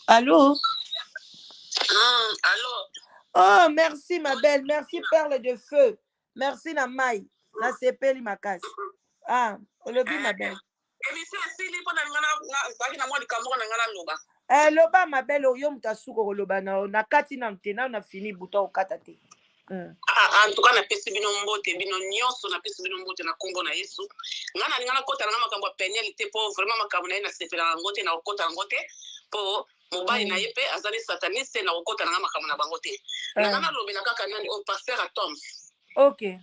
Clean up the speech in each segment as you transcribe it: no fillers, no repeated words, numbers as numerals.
Allô? Allô? Oh, merci ma belle. Merci perle de feu. Merci la maille. La sepeli ma casse. Ah, olobi ma belle. Loba ma belle oyo mutasuko loba na kati na mtena na fini buta okata te. En tout cas na pesi bino mbote bino nyonso na pesi bino mbote na kombo na Yesu. Ngana lingana kota na makambo ya pénalité po vraiment makambo na na sepela ngote na okota ngote po mobali na yepe azali sataniste na okota na makambo na bangote. Ngana lobi na kaka nani o pasteur Atoms. OK.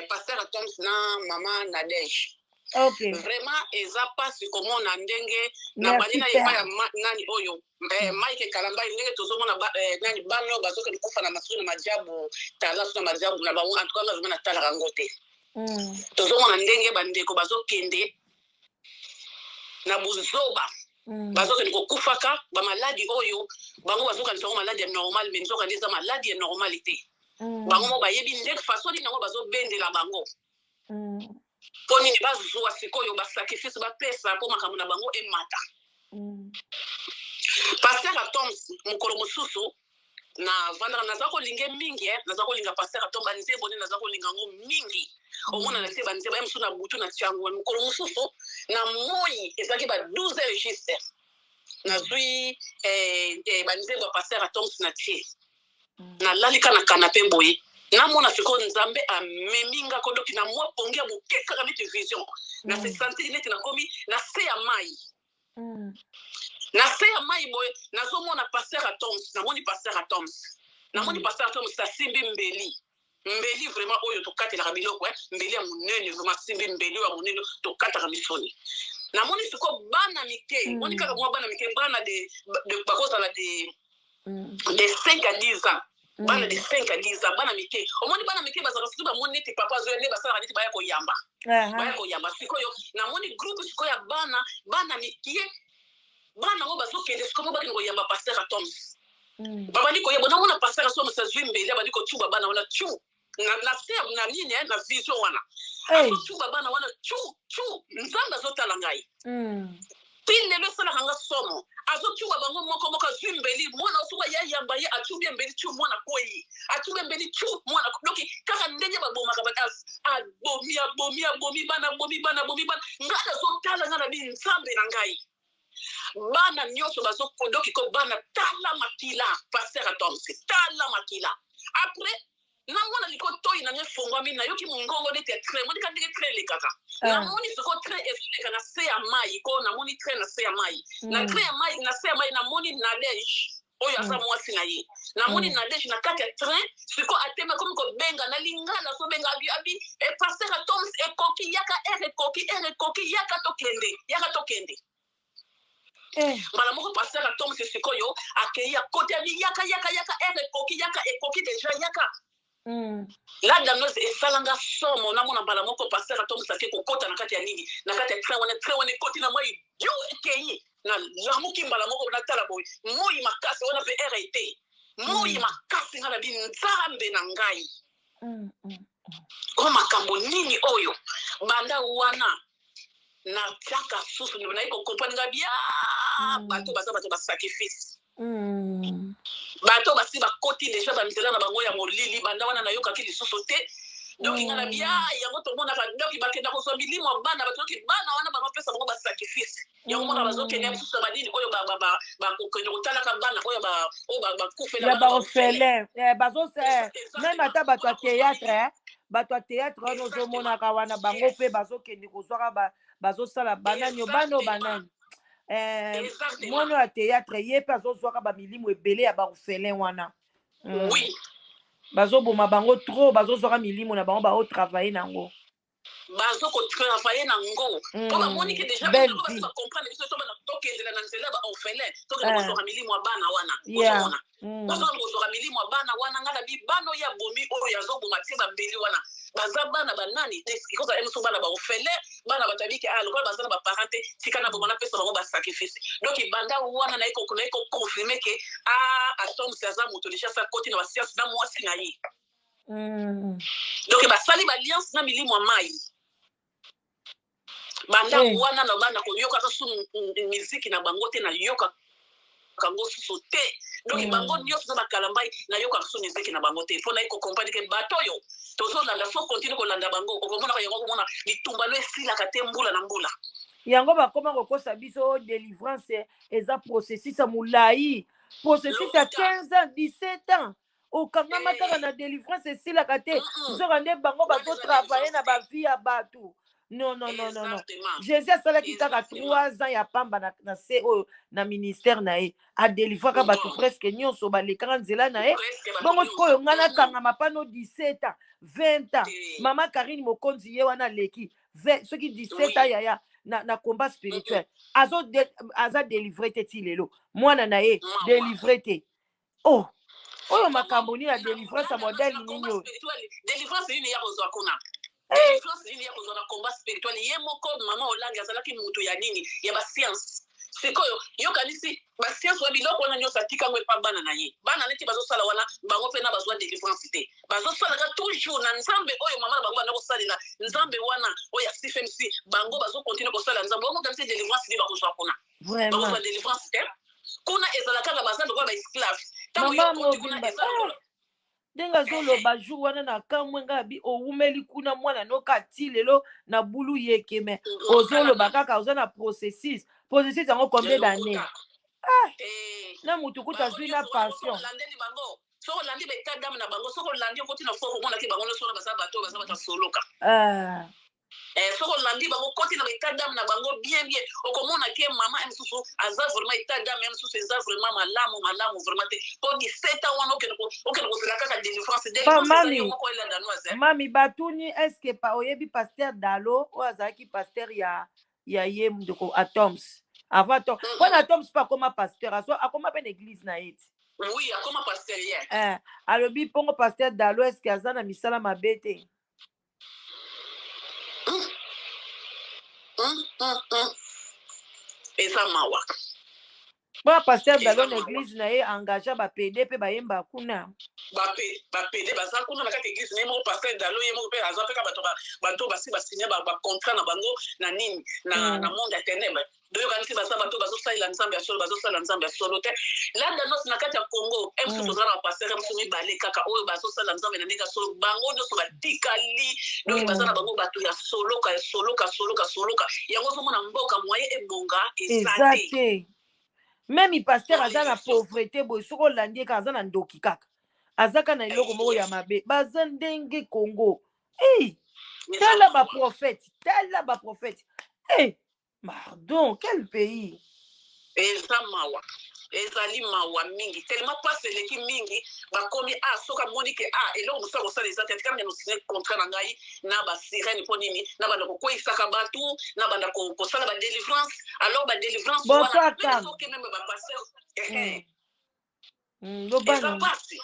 Pasteur Atoms na mama Nadège. OK. Vraiment eza pasi komona ndenge na banina yepa ya nani oyo Mike Kalamba ndenge tozomona nani bano bazoke kufa na masuri na majabu talaso na majabu na bango en tout cas na tala rangote tozomona ndenge bandeko bazokende na buzoba bazoke kokufaka ba maladi oyo bango bazoka nso maladi normal mais nzoka ndeza maladi ya normalité bango mo bayebi ndenge façon ni nango bazobendela bango poni ni bazuwa sikoyo ba sacrifice ba pesa po makambo na bango emata Pasteur Atoms mukolo mususu na vandana nazako linge mingi nazako linga Pasteur Atoms banze boni nazako linga ngo mingi omona na te banze ba msuna butu na tiango mukolo mususu na moi ezaki ba 12 registre na zui banze ba Pasteur Atoms na tie na lalika na canapé boye na mona siko nzambe ameminga kodoki na mwa pongia bukeka kama vision na se sentir net na komi na se ya mai na se ya mai boy na zo mona Pasteur Atoms na moni Pasteur Atoms na moni Pasteur Atoms sa simbi mbeli vraiment oyo to katela kabiloko mbeli ya munene vraiment simbi mbeli wa munene to katela misoni na moni siko bana mike moni kaka mwa bana mike bana de bakoza la de 5 à 10 ans bana de 5 à 10 ans bana mike omoni bana mike bazaka situ ba moni te papa zo ne basala neti baya ko yamba siko yo na moni groupe siko ya bana mike bana ngo bazokende siko mo baki ngo yamba Pasteur Atoms baba niko yebo na mona Pasteur Atoms sa zwimbele baba niko chuba bana wana chu na se na nini na vision wana chuba bana wana chu nzamba zotala ngai pile le sala hanga somo azochuba bango moko zwimbeli mwana osuka ya yamba ye achubye mbeli chu mwana koyi achubye mbeli chu mwana doki kaka ndenye baboma kabatas abomi bana ngana zotala ngana bi nzambe na ngai bana nyoso bazokodoki ko bana tala makila Pasteur Atoms tala makila après na mwana liko toyi na nyefongo mina yoki mungongo de très moni ka ndike très le kaka na moni soko très efika na se ya mai ko na moni très na se ya mai na très ya mai na se ya mai na moni Nadège oyo asa mwasi na ye na moni Nadège na kati ya train siko atema comme ko benga na lingana so benga abi Pasteur Atoms ekoki yaka to kende Mala moko Pasteur Atoms sikoyo akeya kote abi yaka ekoki déjà yaka la dameuse esalanga somo na mona bala moko Pasteur Atoms ake kokota na kati ya nini na kati ya train wana koti na moi yo ekeyi na lamuki mbala moko na tala boy moi makasi wana pe RT moi makasi ngana bi nzambe na ngai o makambo nini oyo banda wana na chaka susu na iko comprendre bien bato ba sacrifice bato basi bakoti déjà banzela na bango ya molili banda wana na yoka kili susu te donc ngana bia yango to mona ka donc bakenda ko so milimo bana bato ki bana wana ba mapesa bango ba sacrifice yango mona bazokenya susu badini oyo ba kokendo kutala ka bana oyo ba kufela ba orphelin bazo même ata bato ya théâtre bato ya théâtre no zo mona ka wana bango pe bazokende kozwaka bazosala banani banani mwana ya théâtre ye pe azozwaka bamilimo ebele ya baorphelin wana oui bazoboma bango trop bazozwaka milimo na bango baotravaille nango bazokotravaille nango mpo bamoni ke déjà bacomprendre biso tobana tokendela na nzela baorphelin tokende kozwaka milimo ya bana wana ozomona bazwaka kozwaka milimo ya bana wana ngana bibano ya bomi oyo azoboma tie bambeli wana baza bana banani ikoza emiso bana baorphelin bana batabiki lokola baza na baparent te tika na bomona pesa bango basacrifice donc banda wana na iko confirme ke Atoms aza moto déjà sa koti na basiance na mwasi na ye donc basali baalliance na milimo ya mai banda wana na banda koyoka kasu miziki na bango te na yoka kango susu te donc bango nyonso na kalambai na yoka so nezeki na bango te fo na ko comprendre que bato yo tozo landa fo continue ko landa bango okomona ko yango komona litumba lo esilaka te mbula na mbula yango bakoma kokosa biso délivrance eza processus ya molai processus ya 15 ans 17 ans okangama kaka na délivrance esilaka te nzoka nde bango bazotravaille na bavie ya bato non jésus asalaki kaka 3 ans ya pamba na se oyo na ministère na ye adelivraka bato presque nyonso balekaka nzela na ye bongo sikoyo ngai nakangama pano 17 ans 20 ans mama Karine Mokonzi ye wana leki soki 17 ans yaya na combat spirituel aza délivré te ti lelo mwana na ye délivré te oyo makambo nini ya délivrance ya modèle nini oyo délivrance nini ya kozwa kuna délivrance nini ya kozwa na combat spirituel ye moko mama Olange azalaki moto ya nini ya bascience sikoyo yokanisi bascience wa biloko wana nyonso atikango epa bana na ye bana neti bazosala wana bango mpe na bazwa délivrance te bazosalaka toujours na nzambe oyo mama na bango bana kosalela nzambe wana oyo asifmc bango bazokontinue kosala nzambe omokanisi délivrance nini bakozwa kuna bakozwa délivrance te kuna ezalaka na bazambe kwa baesclave ntango yokonti kuna ezala ndenge azoloba jour wana na kamwe ngai abi owumeli kuna mwana noka ti lelo na bulu yekeme ozoloba kaka oza na processus yango combien d'année na mutu kuta azwi na passion soko landi beta dame na bango soko landi okoti na foko mona ke bango nyonso na baza bato baza batasoloka soko landi bango koti na beta dame na bango bien okomona ke mama mosusu aza vraiment eta dame mosusu eza vraiment malamu vraiment te po 17 ans wana okende kozela kaka délivrance moko elanda noise mami batuni eske pa oyebi pasteur Dalo oyo azalaki pasteur ya ye ndeko Atoms avant mpona Atoms mpe akoma pasteur akoma mpe na église na ye ti oui akoma pasteur ye alobi mpongo pasteur Dalo eske aza na misala mabe te eza mawa mpona pasteur Dalo na église na ye engagea bapede mpe bayemba kuna bapede baza kuna na kati église na ye moko pasteur Dalo ye moko mpe aza mpe kaka bato basi basigne bacontrat na bango na nini na monde ya ténèbre doyokanisi baza bato bazosalela nzambe ya solo bazosala nzambe ya solo te landa nyonso na kati ya congo msu tozala na pasteur msu mibale kaka oyo bazosala nzambe na ndenge ya solo bango nyonso batikali donc baza na bango bato ya soloka yango ozomona mboka moye ebonga eza te meme pasteur aza na pauvreté boye soki olandi kaka aza na ndoki kaka azaka na eloko moko ya mabe baza ndenge congo tala baprophète pardon quel pays eza mawa ezali mawa mingi tellement passe eleki mingi bakomi soki amoni ke eloko mosusu akosala eza te atikami na osine contrat na ngai na basirene mpo nini na banda kokweyisaka bato na banda kosala badélivrance alors badélivrance wana soki meme bapasteur eza pasi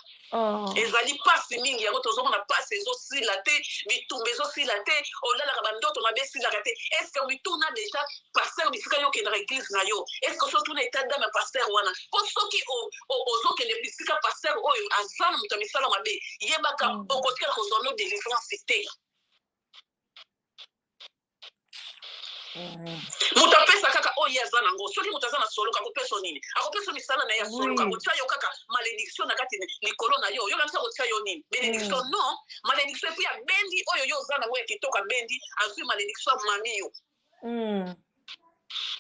ezali pasi mingi yango tozomona pasi ezosila te bitumba ezosila te olalaka bandoto mabe esilaka te estce omituna deja pasteur bisika yo okendaka église na yo estce osotuna etat dame pasteur wana po soki ozokende bisika pasteur oyo aza na moto ya misala mabe yebaka okotikala kozwa no délivrance te moto apesa kaka oyo aza nango soki moto aza na soloka akopesa nini akopesa misala na ye ya soloka akotia yo kaka malédiction na kati likolo na yo yokanisa kotia yo nini bénédiction non malédiction epuis abendi oyo yo oza nango ya kitoko abendi azwi malédiction amami yo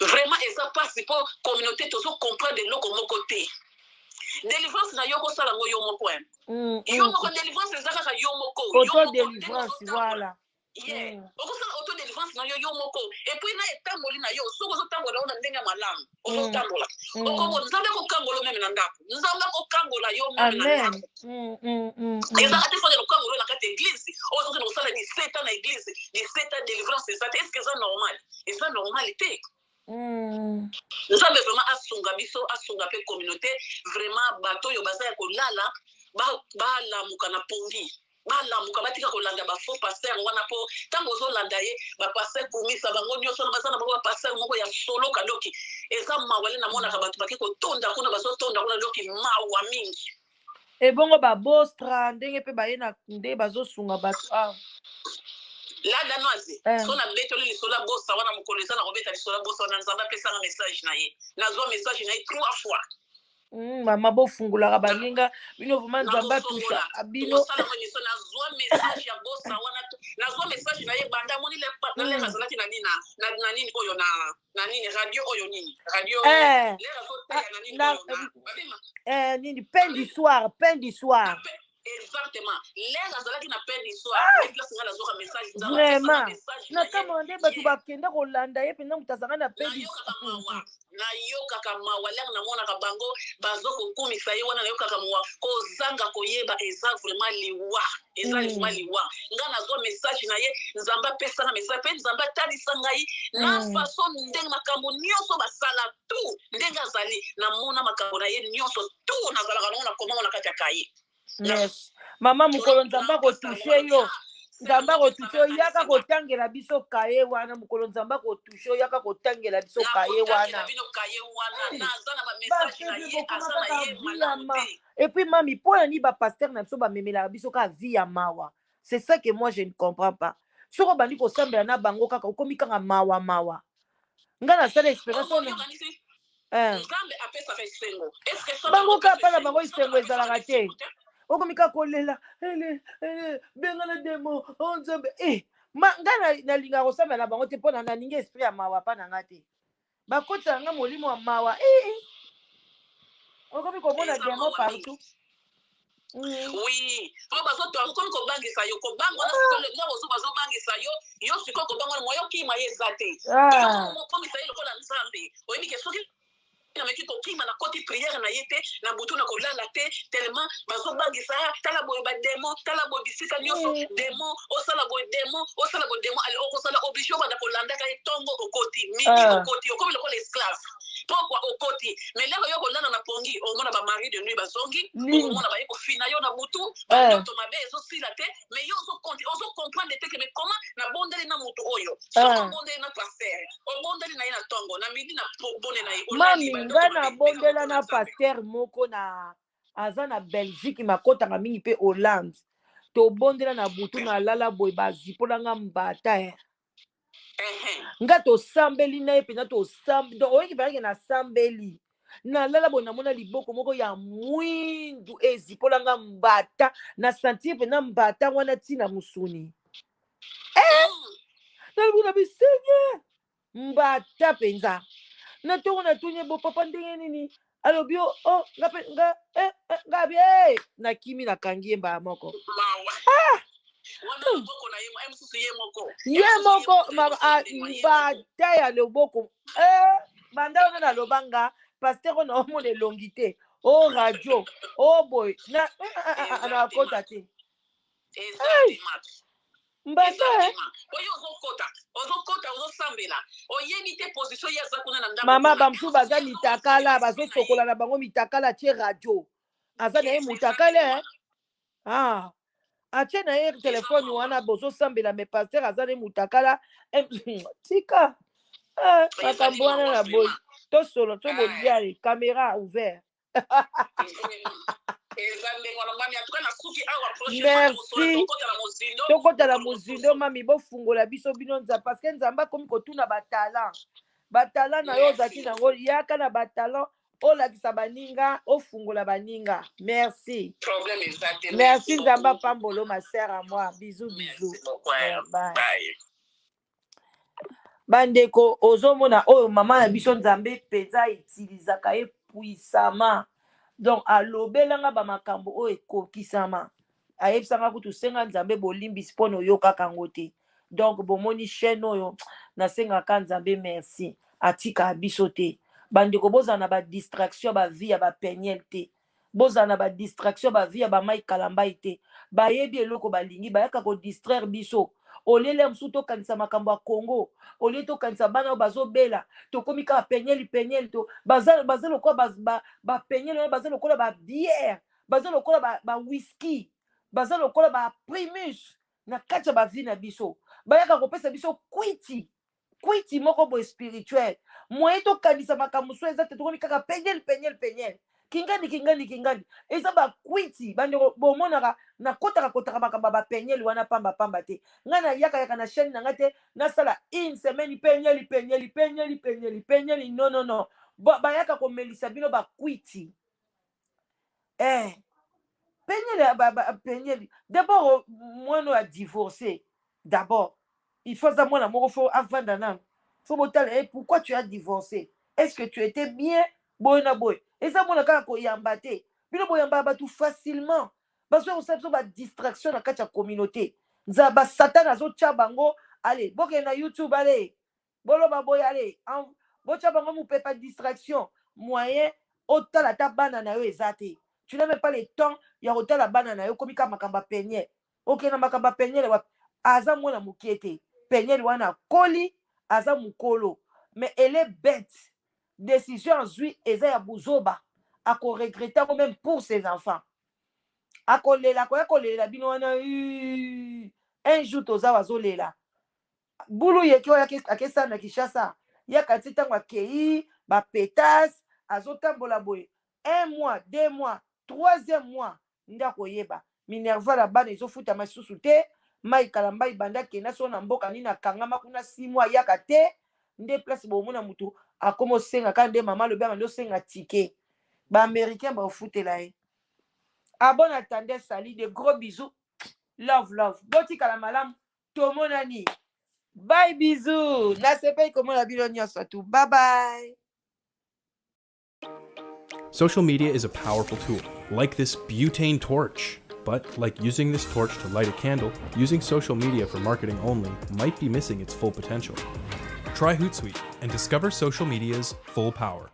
vraiment eza pasi mpo communauté tozocomprendre eloko moko te délivrance na yo kosala ngo yo moko yo moko délivrance eza kaka yo moko auto-délivrance voilà okosala autodélivrance na yo moko epuis na etamboli na yo soki ozotambola o na ndenge ya malamu ozotambola okobo nzambe akokangola meme na ndako nzambe akokangola yo meme na ndako ezaka te fokende kokangola na kati ya église ozokende kosala 17 ans na église 17 ans délivrance eza te estce eza normal te nzambe vraiment asunga biso asunga mpe communauté vraiment bato oyo baza ya kolala balamuka na pongi balamuka batika kolanda bafaux pasteur wana po ntango ozolanda ye bapasteur komisa bango nyonso na baza na bango bapasteur moko ya solo kadoki eza mawale namonaka bato baki kotonda kuna bazotonda kuna doki mawa mingi ebongo babostra ndenge mpe baye na nde bazosunga bato lada noise so na betoli lisolo bosa wana mokolo eza na kobeta lisolo bosa wana nzambe apesanga message na ye nazwa message na ye 3 fois Mama bofungulaka baninga bino vraiment nzambe atusha bino tosala émission nazwa message ya bosa wana nazwa message na ye banda moni le azalaki na nini oyo na nini radio oyo nini radio lera zoteya na nini oyo babima nini pain du soir exactement lera azalaki na pain du soir place nga nazwaka message vraiment nakamona nde bato bakenda kolanda ye mpenza moto azalaka na pain du soir nayokaka mawa lere namonaka bango bazokokumisa ye wana nayokaka mawa kozanga koyeba eza vraiment liwa eza liwa nga nazwa message na ye nzambe apesanga message mpe nzambe atalisa ngai na façon ndenge makambo nyonso basala tu ndenge azali namona makambo na ye nyonso tu nazalaka nango nakomamo na kati ya kaye mama mokolo nzambe akotushe yo nzambe akotushe yo yaka kotangela biso kaye wana mokolo nzambe akotushe yo yaka kotangela biso kaye wana epuis mami mpo na nini bapaster na biso bamemelaka biso kaka vi ya mawa c'est ça que moi je ne comprends pas soki obandi kosambela na bango kaka okomi kaka mawa nga nasala expérience bango kaka mpa na bango esengo ezalaka te okomika kolela benga na demo nzambe nga nalingaka kosambela na bango te mpo na nalingi esprit ya mawa mpa na nga te bakotisa nga molimo ya mawa okomi komona demo partout oui po bazokomi kobangisa yo kobangwana bazobangisa yo sikoyo kobangwana moyokima ye eza te komisa ye lokola nzambe oyebi ke soki nameki kokima na koti priere na ye te na butu na kolala te tellement bazobangisa tala boye bademo tala boye bisika nyonso demo osala boye demo ale okosala oblige obanda kolandaka ye ntongo okoti midi okoti okomi lokola esclave pokwa okoti mais lelo yo kolanda na pongi omona bamari de nuit bazongi okomona baye kofina yo na butu bandoto mabe ezosila te mais yo ozokomprendre te ke mais comment nabondeli na motu oyo soki obondeli na paster obondeli na ye na ntongo na midi na bonde na ye nga nabondela na paster moko aza na belgique makotaka mingi mpe hollande tobondela na butu nalala boye bazipolanga mbata nga tosambeli na ye mpenza oyeki pareke nasambeli nalala boye namona liboko moko ya mwindu ezipolanga mbata na sentir mpenza mbata wana ntina mosuni nalibona bisenye mbata mpenza na ntongo natuni bo papa ndenge nini alobi ngabi nakimi nakangi ye mbala moko ye moko mbata ya loboko banda wana nalobanga paster ona omona elongi te radio boye nakota te mbata mama bamosusu baza mitakala bazosokola na bango mitakala tie radio aza na ye motakala atie na ye telefone wana bozosambela me paster aza na ye motakala tika makambo wana na boyi tosolo tobolia caméra ouvert merci tokota na mozindo mami bofungola biso bino nzambe parceke nzambe akomi kotuna batalant na yo ozalaki nango yaka na batalant olakisa baninga ofungola baninga merci nzambe apambolo ma sœur à moi bisous bandeko ozomona oyo mama na biso nzambe mpenza etilizaka ye puissama donc alobelanga bamakambo oyo ekokisama ayebisanga kutu senga nzambe bolimbisi mpona oyokaka yango te donc bomoni chaîne oyo nasengaka nzambe merci atika biso te bandeko bozala na badistraction bavie ya bapegnel te bozala na badistraction bavie ya bamai kalambai te bayebi eloko balingi bayaka kodistraire biso olele mosusu tokanisa makambo ya Congo olie tokanisa bana oyo bazobela tokomi kaka penyeli to baza lokola bapenyeli baza lokola babiere baza lokola bawhiski baza lokola baprimus na kati ya bavi na biso bayaka kopesa biso kwiti moko boye spirituel moye tokanisa makambo mosusu eza te tokomi kaka penyeli kingani eza bakwiti bandeko bomonaka nakotaka makambo bapenyeli wana pamba te ngai nayaka na chaîne na ngai te nasala une semaine penyeli non bayaka komelisa bino bakwiti Eh, penyeli. D'abord, moi, nous a divorcé. D'abord, il faut ça, moi, l'amour, il faut avant d'an. Faut me dire, pourquoi tu as divorcé? Est-ce que tu étais bien? Boy na boy. Et ça, moi, quand on y a embatté. Puis le boy en tout facilement. Parce que on sait que c'est distraction dans la communauté. Zaba Satan a zo bango. Allez, boke na YouTube, allez. Bolo baboy, allez. Bo bango, mou peut pas de distraction. Moyen, autant la tabana na yo ezate. Tu n'as même pas le temps, il y a autant la banana, yo komika makamba penye. Ok, na makamba penye, aza mwana mukiete. Penye, wana koli, aza mukolo. Mais elle est bête. Décision en zui, eza ya buzoba. Ako regretter même pour ses enfants. Ako lela, kolela, bino wana, un jour, toza wazo lela. Bulu yeki, akesa na Kishasa. Yaka titango akei, ba pétasse, azotambola boye. 1 mois, 2 mois, 3e mois, ndako yeba. Minerva la bana ezofuta masusu te, mai kalamba ibanda kena so na mboka nini akangama kuna 6 mois yaka te, nde place bomona mutu akomo senga ka nde mama lobi ando senga tike. Ba américain ba ofutela ye. Abon attendez sali, de gros bisous. Love love. Boti kala malam, tomonani. Bye bisous. Na sepai comment la bilonia surtout. Bye bye. Social media is a powerful tool, like this butane torch. But like using this torch to light a candle, using social media for marketing only might be missing its full potential. Try Hootsuite and discover social media's full power.